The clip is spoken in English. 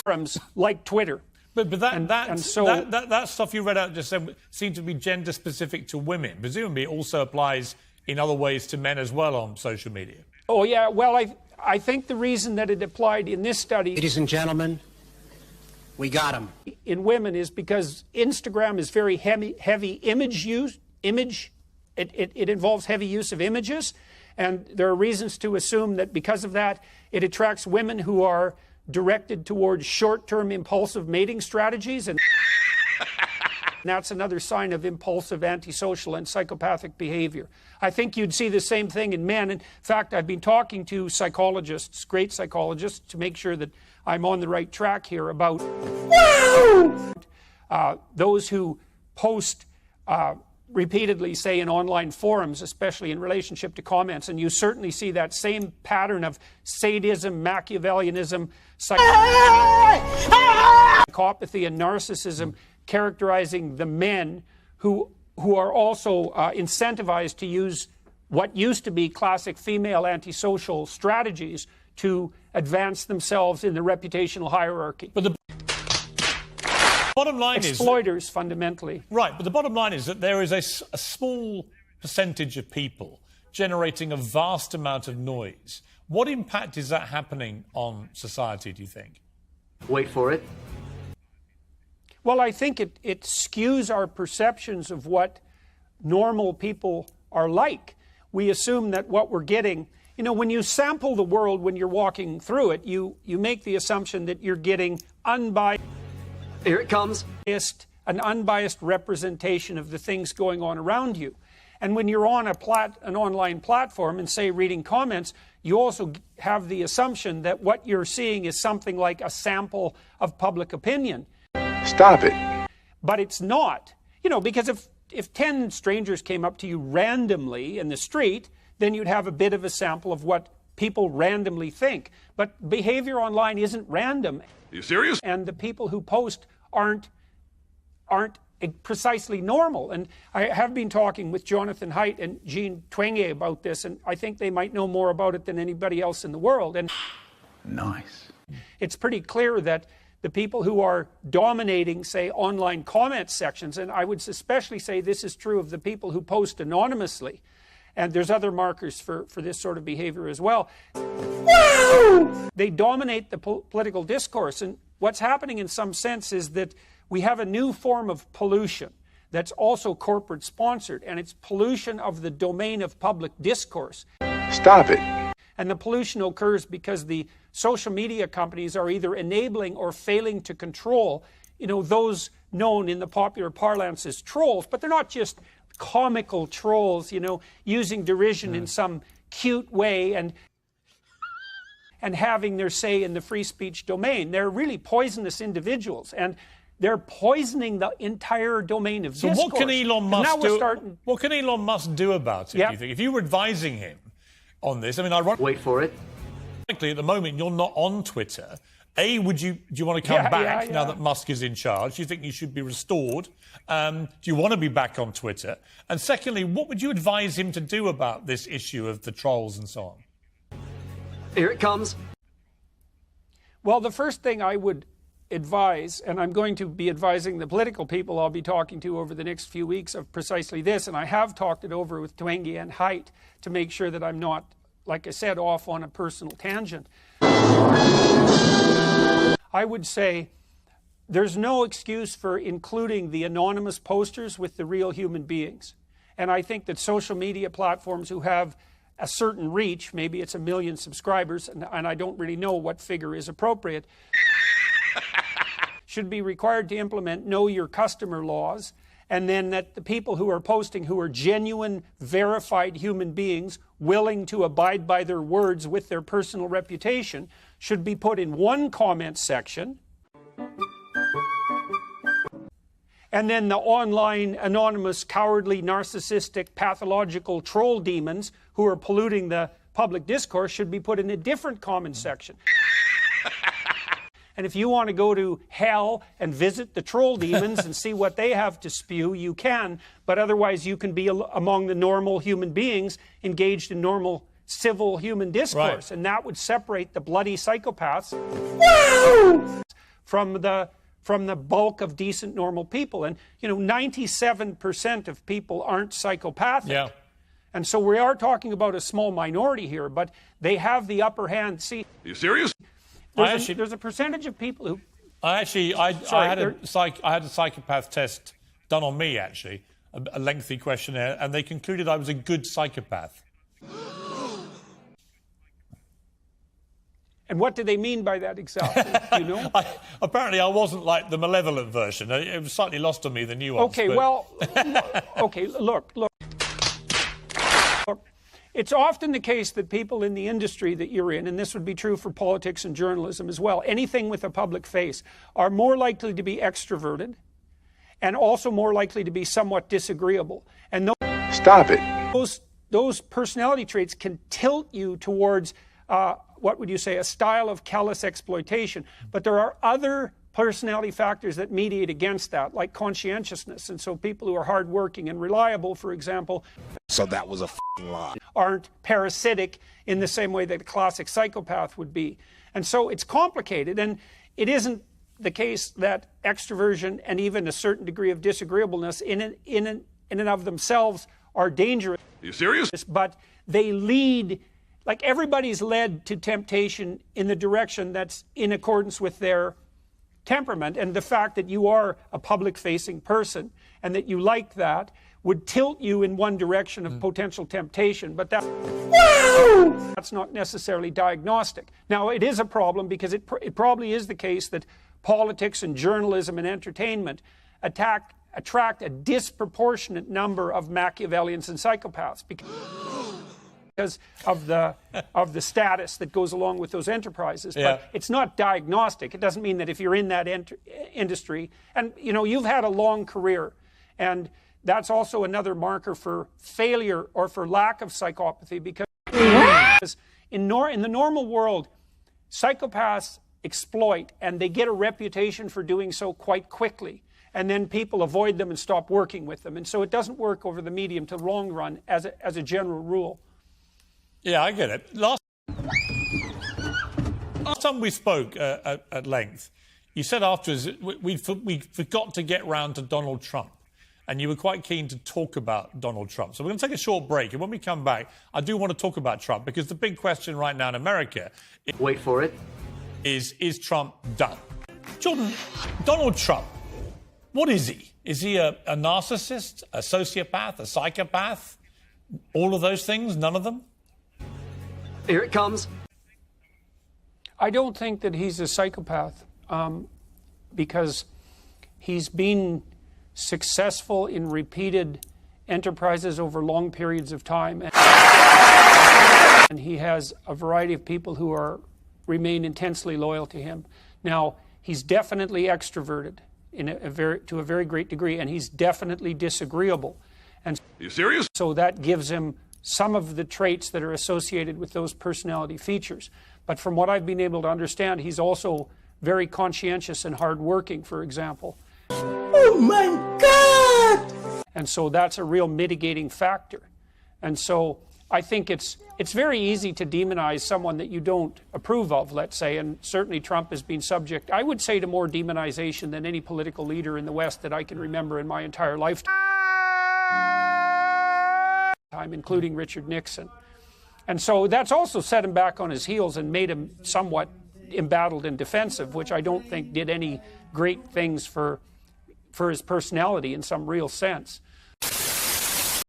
forums like Twitter. But that stuff you read out just seemed to be gender specific to women. Presumably it also applies in other ways to men as well on social media. Oh, yeah. Well, I think the reason that it applied in this study... Ladies and gentlemen, we got him. ...in women is because Instagram is very heavy image use. It involves heavy use of images. And there are reasons to assume that because of that, it attracts women who are directed towards short-term impulsive mating strategies. And that's another sign of impulsive, antisocial, and psychopathic behavior. I think you'd see the same thing in men. In fact, I've been talking to psychologists, great psychologists, to make sure that I'm on the right track here about those who post repeatedly, say, in online forums, especially in relationship to comments, and you certainly see that same pattern of sadism, Machiavellianism, psychopathy, and narcissism characterizing the men who are also incentivized to use what used to be classic female antisocial strategies to advance themselves in the reputational hierarchy. But the bottom line is... Exploiters, fundamentally. Right, but the bottom line is that there is a small percentage of people generating a vast amount of noise. What impact is that happening on society, do you think? Wait for it. Well, I think it skews our perceptions of what normal people are like. We assume that what we're getting... You know, when you sample the world, when you're walking through it, you make the assumption that you're getting unbiased... Here it comes. An unbiased representation of the things going on around you. And when you're on an online platform and, say, reading comments, you also have the assumption that what you're seeing is something like a sample of public opinion. Stop it. But it's not. You know, because if 10 strangers came up to you randomly in the street, then you'd have a bit of a sample of what people randomly think. But behavior online isn't random. Are you serious? And the people who post aren't precisely normal. And I have been talking with Jonathan Haidt and Jean Twenge about this, and I think they might know more about it than anybody else in the world. And nice. It's pretty clear that the people who are dominating, say, online comment sections, and I would especially say this is true of the people who post anonymously, and there's other markers for this sort of behavior as well. They dominate the political discourse, and what's happening in some sense is that we have a new form of pollution that's also corporate sponsored, and it's pollution of the domain of public discourse. Stop it. And the pollution occurs because the social media companies are either enabling or failing to control, you know, those known in the popular parlance as trolls, but they're not just comical trolls, you know, using derision in some cute way and having their say in the free speech domain. They're really poisonous individuals, and they're poisoning the entire domain of discourse. So what can Elon Musk do? What can Elon Musk do about it, do you think? If you were advising him on this, I mean, wait for it. Ironically, at the moment, you're not on Twitter. Do you want to come back now that Musk is in charge? Do you think you should be restored? Do you want to be back on Twitter? And secondly, what would you advise him to do about this issue of the trolls and so on? Here it comes. Well, the first thing I would advise, and I'm going to be advising the political people I'll be talking to over the next few weeks of precisely this, and I have talked it over with Twenge and Haidt to make sure that I'm not, like I said, off on a personal tangent. I would say there's no excuse for including the anonymous posters with the real human beings. And I think that social media platforms who have a certain reach, maybe it's 1 million subscribers, and I don't really know what figure is appropriate, should be required to implement know your customer laws, and then that the people who are posting who are genuine, verified human beings willing to abide by their words with their personal reputation should be put in one comment section, and then the online, anonymous, cowardly, narcissistic, pathological troll demons who are polluting the public discourse should be put in a different comment section. And if you want to go to hell and visit the troll demons and see what they have to spew, you can. But otherwise, you can be among the normal human beings engaged in normal civil human discourse. Right. And that would separate the bloody psychopaths from the bulk of decent, normal people. And, 97% of people aren't psychopathic. Yeah. And so we are talking about a small minority here, but they have the upper hand. See, Are you serious? there's a percentage of people who... I had a psychopath test done on me, actually, a lengthy questionnaire, and they concluded I was a good psychopath. And what do they mean by that exactly? Do you know? Apparently, I wasn't like the malevolent version. It was slightly lost on me, the nuance. Okay, well, okay, look. It's often the case that people in the industry that you're in, and this would be true for politics and journalism as well, anything with a public face, are more likely to be extroverted and also more likely to be somewhat disagreeable. And Stop it. those personality traits can tilt you towards, what would you say, a style of callous exploitation. But there are other personality factors that mediate against that, like conscientiousness. And so people who are hardworking and reliable, for example, so that was a lie, aren't parasitic in the same way that a classic psychopath would be. And so it's complicated, and it isn't the case that extroversion and even a certain degree of disagreeableness in and of themselves are dangerous. Are you serious? But they lead, like everybody's led to temptation in the direction that's in accordance with their temperament, and the fact that you are a public-facing person and that you like that would tilt you in one direction of potential temptation, but that's not necessarily diagnostic. Now, it is a problem because it probably is the case that politics and journalism and entertainment attract a disproportionate number of Machiavellians and psychopaths because of the status that goes along with those enterprises. Yeah. But it's not diagnostic. It doesn't mean that if you're in that industry, and you've had a long career, and that's also another marker for failure or for lack of psychopathy, because in the normal world, psychopaths exploit, and they get a reputation for doing so quite quickly. And then people avoid them and stop working with them. And so it doesn't work over the medium to long run as a general rule. Yeah, I get it. Last time we spoke at length, you said afterwards we forgot to get round to Donald Trump. And you were quite keen to talk about Donald Trump. So we're going to take a short break. And when we come back, I do want to talk about Trump, because the big question right now in America Wait for it. is Trump done? Jordan, Donald Trump, what is he? Is he a narcissist, a sociopath, a psychopath? All of those things? None of them? Here it comes. I don't think that he's a psychopath because he's been successful in repeated enterprises over long periods of time. And he has a variety of people who remain intensely loyal to him. Now, he's definitely extroverted to a very great degree, and he's definitely disagreeable. And Are you serious? so that gives him some of the traits that are associated with those personality features. But from what I've been able to understand, he's also very conscientious and hardworking, for example. Oh my God! And so that's a real mitigating factor. And so I think it's very easy to demonize someone that you don't approve of, let's say, and certainly Trump has been subject, I would say, to more demonization than any political leader in the West that I can remember in my entire lifetime, including Richard Nixon. And so that's also set him back on his heels and made him somewhat embattled and defensive, which I don't think did any great things for his personality in some real sense.